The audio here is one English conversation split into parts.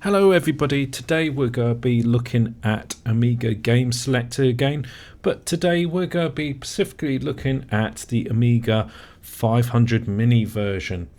Hello everybody, today we're going to be looking at Amiga Game Selector again, but today we're going to be specifically looking at the Amiga 500 Mini version.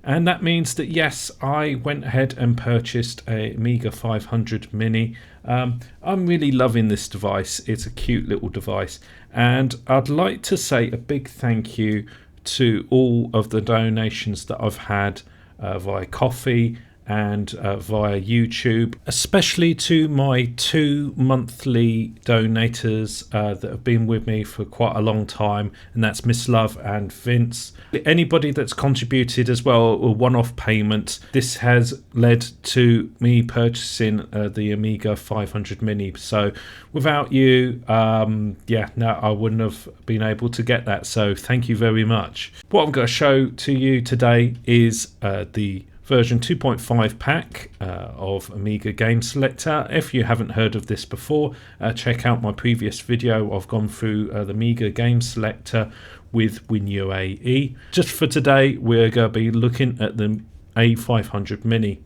And that means that yes, I went ahead and purchased a Amiga 500 Mini. I'm really loving this device, it's a cute little device, and I'd like to say a big thank you to all of the donations that I've had via Coffee and via YouTube, especially to my 2 monthly donators that have been with me for quite a long time, and that's Miss Love and Vince. Anybody that's contributed as well a one-off payment, this has led to me purchasing the Amiga 500 Mini. So without you, I wouldn't have been able to get that, so thank you very much. What I'm going to show to you today is the version 2.5 pack of Amiga Game Selector. If you haven't heard of this before, check out my previous video. I've gone through the Amiga Game Selector with WinUAE. Just for today, we're going to be looking at the A500 Mini.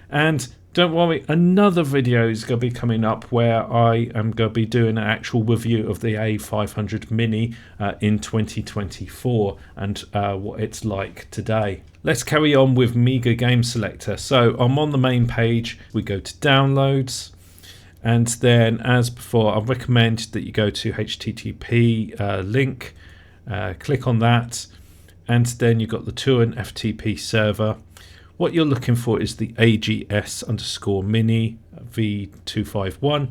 And don't worry, another video is going to be coming up where I am going to be doing an actual review of the A500 Mini in 2024 and what it's like today. Let's carry on with Amiga Game Selector. So I'm on the main page, we go to downloads, and then as before I recommend that you go to HTTP link, click on that, and then you've got the Turin FTP server. What you're looking for is the AGS_mini v251,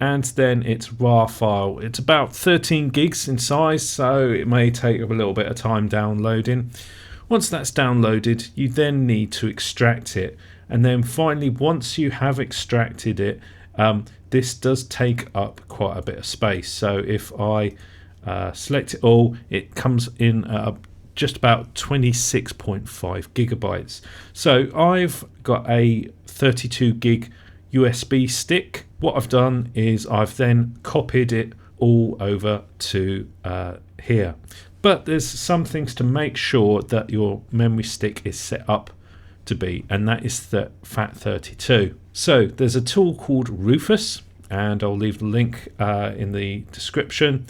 and then it's RAR file. It's about 13 gigs in size, so it may take a little bit of time downloading. Once that's downloaded, you then need to extract it, and then finally, once you have extracted it, this does take up quite a bit of space. So if I select it all, it comes in just about 26.5 gigabytes. So I've got a 32 gig USB stick. What I've done is I've then copied it all over to here. But there's some things to make sure that your memory stick is set up to be, and that is the FAT32. So there's a tool called Rufus, and I'll leave the link in the description.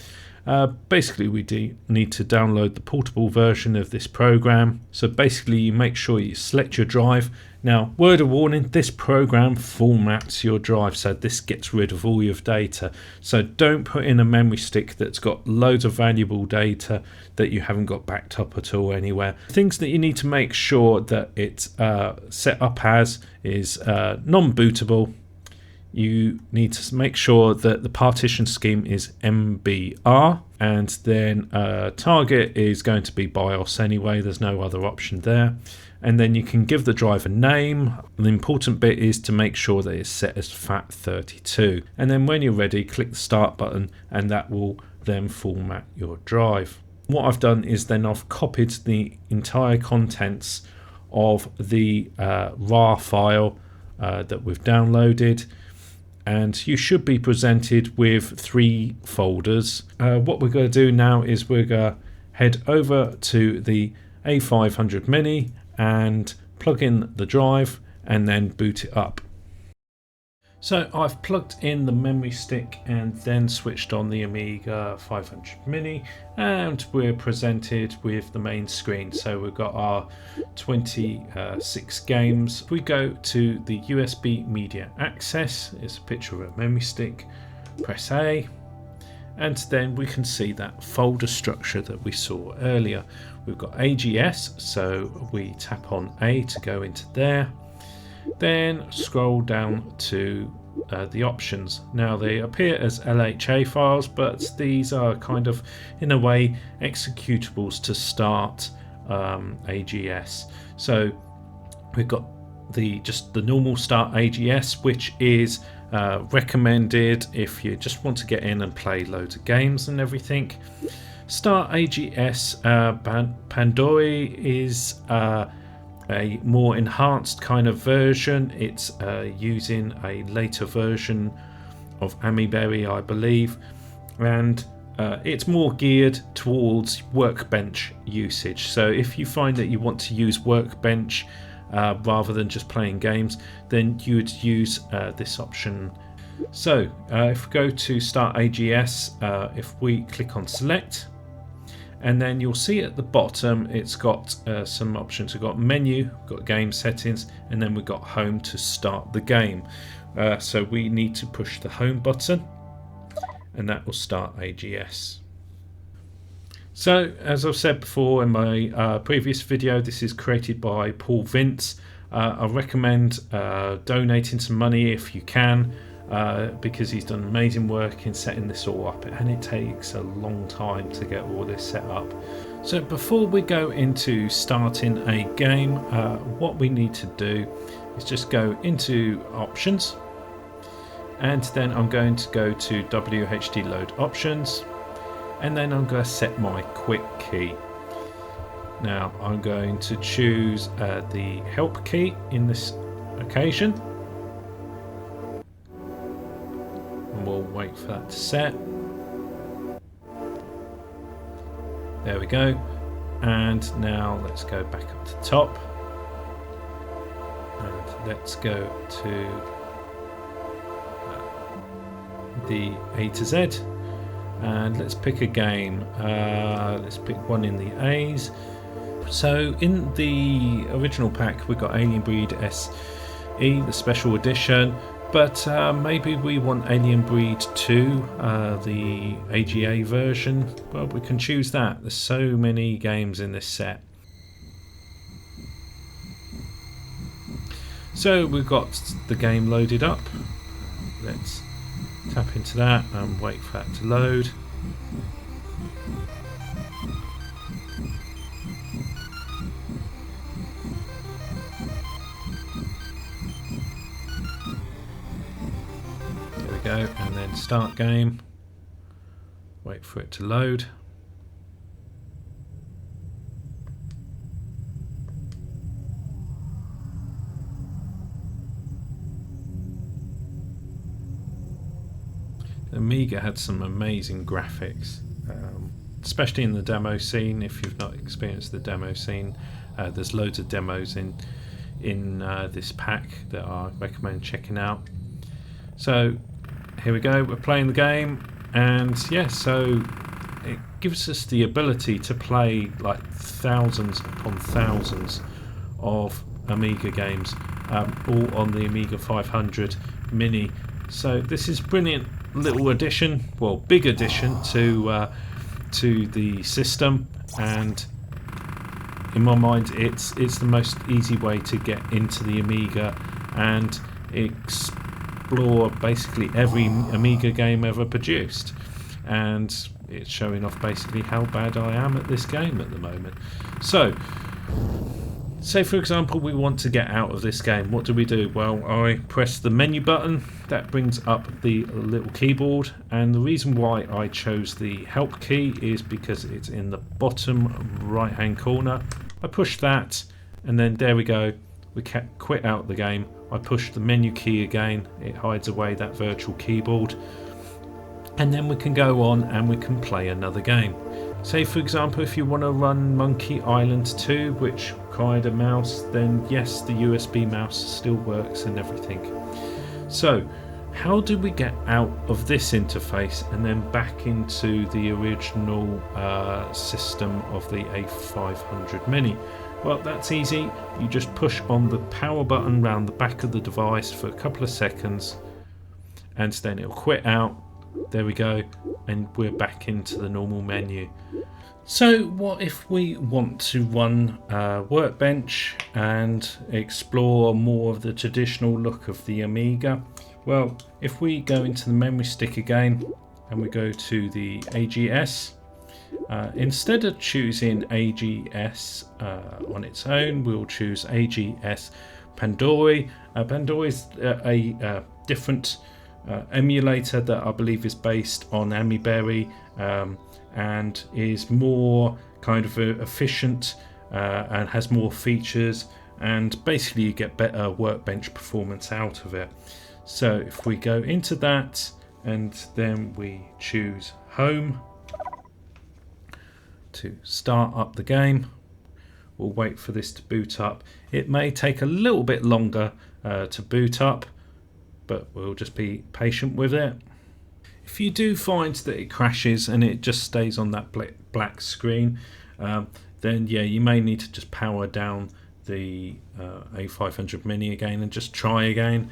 Basically we need to download the portable version of this program. So basically you make sure you select your drive. Now, word of warning, this program formats your drive, so this gets rid of all your data. So don't put in a memory stick that's got loads of valuable data that you haven't got backed up at all anywhere. Things that you need to make sure that it's set up as is non-bootable. You need to make sure that the partition scheme is MBR, and then target is going to be BIOS anyway, there's no other option there. And then you can give the drive a name. The important bit is to make sure that it's set as FAT32. And then when you're ready, click the start button, and that will then format your drive. What I've done is then I've copied the entire contents of the RAR file that we've downloaded. And you should be presented with 3 folders. What we're going to do now is we're going to head over to the A500 Mini and plug in the drive and then boot it up. So I've plugged in the memory stick and then switched on the Amiga 500 Mini, and we're presented with the main screen. So we've got our 26 games. If we go to the USB media access, it's a picture of a memory stick, press A, and then we can see that folder structure that we saw earlier. We've got AGS, so we tap on A to go into there. Then scroll down to the options. Now they appear as LHA files, but these are kind of in a way executables to start AGS. So we've got just the normal start AGS, which is recommended if you just want to get in and play loads of games and everything. Start AGS pandory is a more enhanced kind of version. It's using a later version of Amiga, I believe, and it's more geared towards Workbench usage. So if you find that you want to use Workbench rather than just playing games, then you would use this option. So if we go to start AGS, if we click on select, and then you'll see at the bottom it's got some options. We've got menu, we've got game settings, and then we've got home to start the game. So we need to push the home button, and that will start AGS. So as I've said before in my previous video, this is created by Paul Vince. I recommend donating some money if you can, because he's done amazing work in setting this all up, and it takes a long time to get all this set up. So before we go into starting a game, what we need to do is just go into options, and then I'm going to go to WHD load options, and then I'm going to set my quick key. Now I'm going to choose the help key in this occasion, and we'll wait for that to set. There we go. And now let's go back up to the top, and let's go to the A to Z, and let's pick a game. Let's pick one in the A's. So in the original pack we got Alien Breed SE, the special edition, but maybe we want Alien Breed 2, the AGA version. Well, we can choose that. There's so many games in this set. So we've got the game loaded up. Let's tap into that and wait for that to load. There we go, and then start game. Wait for it to load. Amiga had some amazing graphics, especially in the demo scene. If you've not experienced the demo scene, there's loads of demos in this pack that I recommend checking out. So here we go, we're playing the game, and yeah, so it gives us the ability to play like thousands upon thousands of Amiga games, all on the Amiga 500 Mini. So this is brilliant little addition, well, big addition to the system, and in my mind it's the most easy way to get into the Amiga and explore basically every Amiga game ever produced. And it's showing off basically how bad I am at this game at the moment. So say for example we want to get out of this game. What do? Well, I press the menu button, that brings up the little keyboard, and the reason why I chose the help key is because it's in the bottom right hand corner. I push that, and then there we go, we quit out the game. I push the menu key again, it hides away that virtual keyboard, and then we can go on and we can play another game. Say for example if you want to run Monkey Island 2, which required a mouse, then yes, the USB mouse still works and everything. So how do we get out of this interface and then back into the original system of the A500 Mini? Well, that's easy. You just push on the power button around the back of the device for a couple of seconds, and then it'll quit out. There we go, and we're back into the normal menu. So what if we want to run Workbench and explore more of the traditional look of the Amiga? Well, if we go into the memory stick again and we go to the AGS, instead of choosing AGS on its own, we'll choose AGS pandory. Pandory is a different emulator that I believe is based on Amiberry, and is more kind of efficient and has more features, and basically you get better Workbench performance out of it. So if we go into that and then we choose home to start up the game, we'll wait for this to boot up. It may take a little bit longer to boot up, but we'll just be patient with it. If you do find that it crashes and it just stays on that black screen, then yeah, you may need to just power down the A500 Mini again and just try again.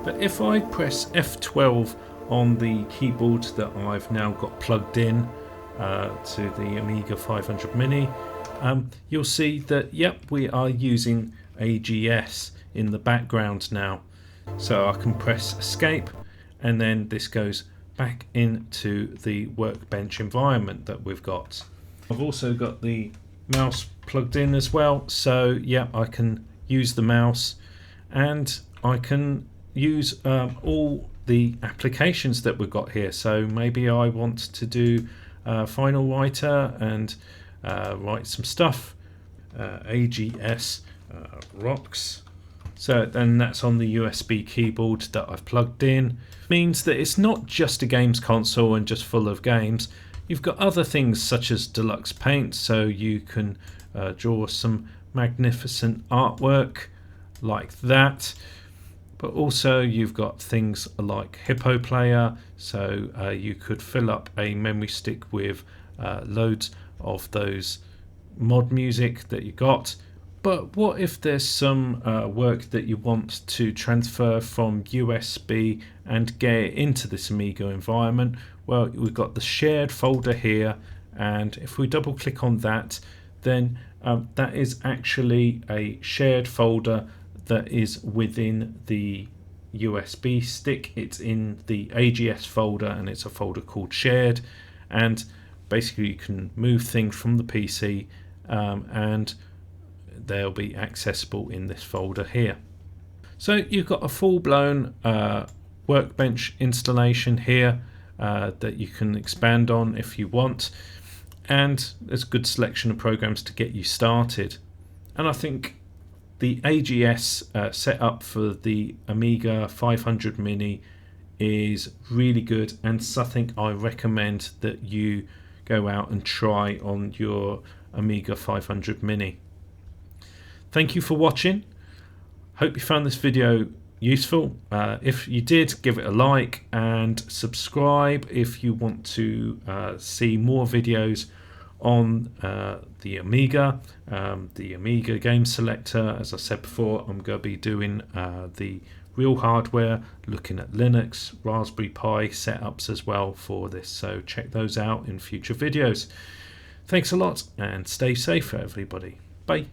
But if I press F12 on the keyboard that I've now got plugged in to the Amiga 500 Mini, you'll see that yep, we are using AGS in the background now. So I can press escape and then this goes back into the Workbench environment that we've got. I've also got the mouse plugged in as well, so yeah, I can use the mouse and I can use all the applications that we've got here. So maybe I want to do Final Writer and write some stuff. AGS rocks. So then that's on the USB keyboard that I've plugged in. Means that it's not just a games console and just full of games. You've got other things such as deluxe paint, so you can draw some magnificent artwork like that. But also you've got things like Hippo Player, so you could fill up a memory stick with loads of those mod music that you got. But what if there's some work that you want to transfer from USB and get it into this Amiga environment? Well, we've got the shared folder here, and if we double click on that, then that is actually a shared folder that is within the USB stick. It's in the AGS folder and it's a folder called shared, and basically you can move things from the PC and they'll be accessible in this folder here. So you've got a full-blown Workbench installation here that you can expand on if you want, and there's a good selection of programs to get you started. And I think the AGS setup for the Amiga 500 Mini is really good and something I recommend that you go out and try on your Amiga 500 Mini. Thank you for watching. Hope you found this video useful. If you did, give it a like and subscribe if you want to see more videos on the Amiga game selector. As I said before, I'm going to be doing the real hardware, looking at Linux, Raspberry Pi setups as well for this, so check those out in future videos. Thanks a lot and stay safe everybody. Bye.